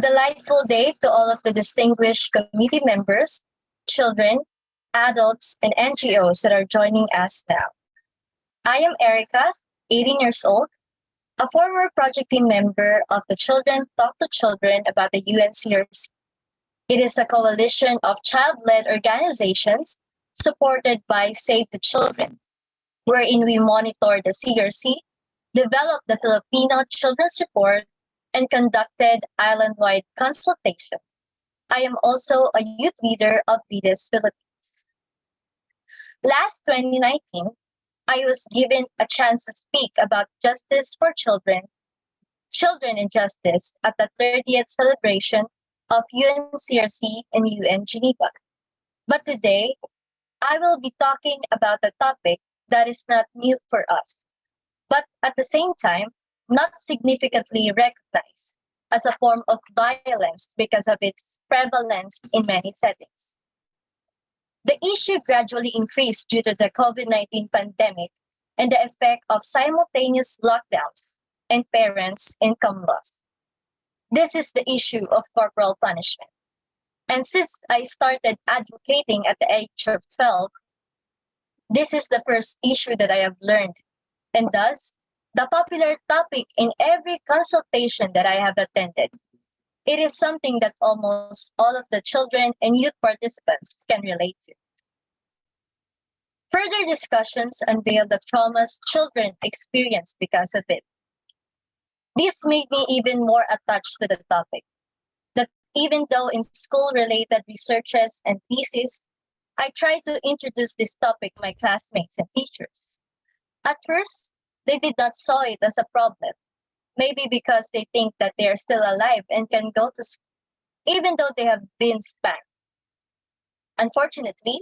Delightful day to all of the distinguished committee members, children, adults, and NGOs that are joining us now. I am Ericka, 18 years old, a former project team member of the Children Talk to Children about the UNCRC. It is a coalition of child-led organizations supported by Save the Children, wherein we monitor the CRC, developed the Filipino Children's Report, and conducted island-wide consultation. I am also a youth leader of VIDES Philippines. Last 2019, I was given a chance to speak about justice for children, children and justice at the 30th celebration of UNCRC and UN Geneva. But today, I will be talking about a topic that is not new for us, but at the same time, not significantly recognized as a form of violence because of its prevalence in many settings. The issue gradually increased due to the COVID-19 pandemic and the effect of simultaneous lockdowns and parents' income loss. This is the issue of corporal punishment. And since I started advocating at the age of 12, this is the first issue that I have learned, and thus, the popular topic in every consultation that I have attended. It is something that almost all of the children and youth participants can relate to. Further discussions unveil the traumas children experience because of it. This made me even more attached to the topic, that even though in school-related researches and theses, I tried to introduce this topic to my classmates and teachers. At first, they did not saw it as a problem, maybe because they think that they are still alive and can go to school, even though they have been spanked. Unfortunately,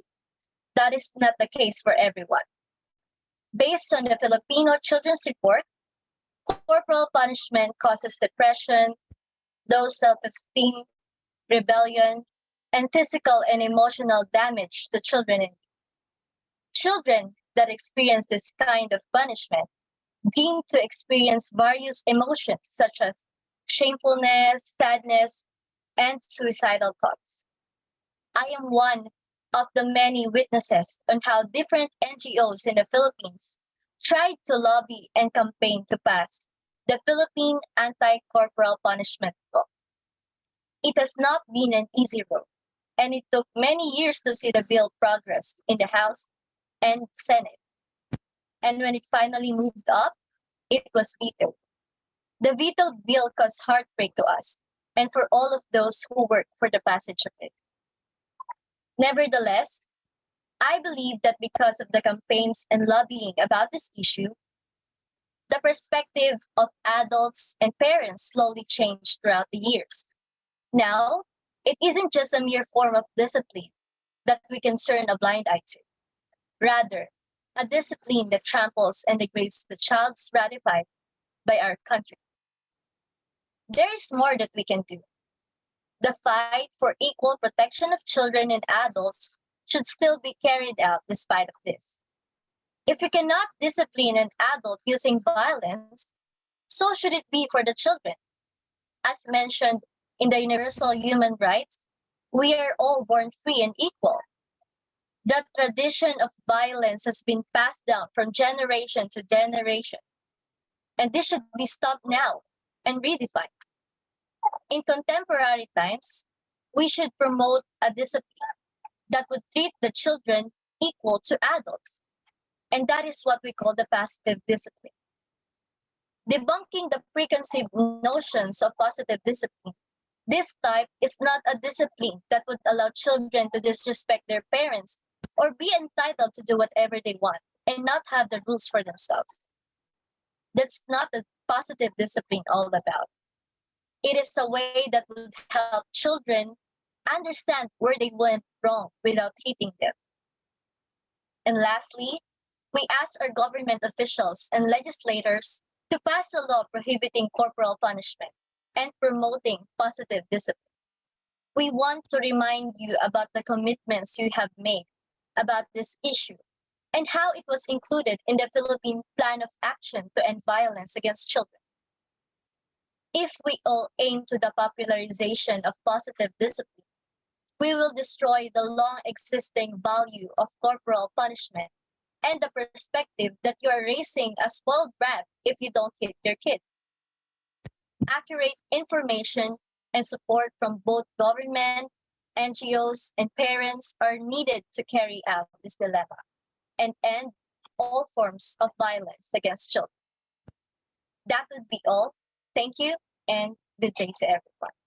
that is not the case for everyone. Based on the Filipino Children's Report, corporal punishment causes depression, low self-esteem, rebellion, and physical and emotional damage to children. Children that experience this kind of punishment deemed to experience various emotions such as shamefulness, sadness, and suicidal thoughts. I am one of the many witnesses on how different NGOs in the Philippines tried to lobby and campaign to pass the Philippine Anti-Corporal Punishment Law. It has not been an easy road, and it took many years to see the bill progress in the House and Senate. And when it finally moved up, it was vetoed. The vetoed bill caused heartbreak to us and for all of those who worked for the passage of it. Nevertheless, I believe that because of the campaigns and lobbying about this issue, the perspective of adults and parents slowly changed throughout the years. Now, it isn't just a mere form of discipline that we can turn a blind eye to. Rather, a discipline that tramples and degrades the child's ratified by our country. There is more that we can do. The fight for equal protection of children and adults should still be carried out despite of this. If we cannot discipline an adult using violence, so should it be for the children. As mentioned in the Universal Human Rights, we are all born free and equal. The tradition of violence has been passed down from generation to generation, and this should be stopped now and redefined. In contemporary times, we should promote a discipline that would treat the children equal to adults, and that is what we call the positive discipline. Debunking the preconceived notions of positive discipline, this type is not a discipline that would allow children to disrespect their parents or be entitled to do whatever they want and not have the rules for themselves. That's not the positive discipline all about. It is a way that would help children understand where they went wrong without hitting them. And lastly, we ask our government officials and legislators to pass a law prohibiting corporal punishment and promoting positive discipline. We want to remind you about the commitments you have made about this issue and how it was included in the Philippine Plan of Action to End Violence Against Children. If we all aim to the popularization of positive discipline, we will destroy the long existing value of corporal punishment and the perspective that you are raising a spoiled brat if you don't hit your kid. Accurate information and support from both government, NGOs, and parents are needed to carry out this dilemma and end all forms of violence against children. That would be all. Thank you and good day to everyone.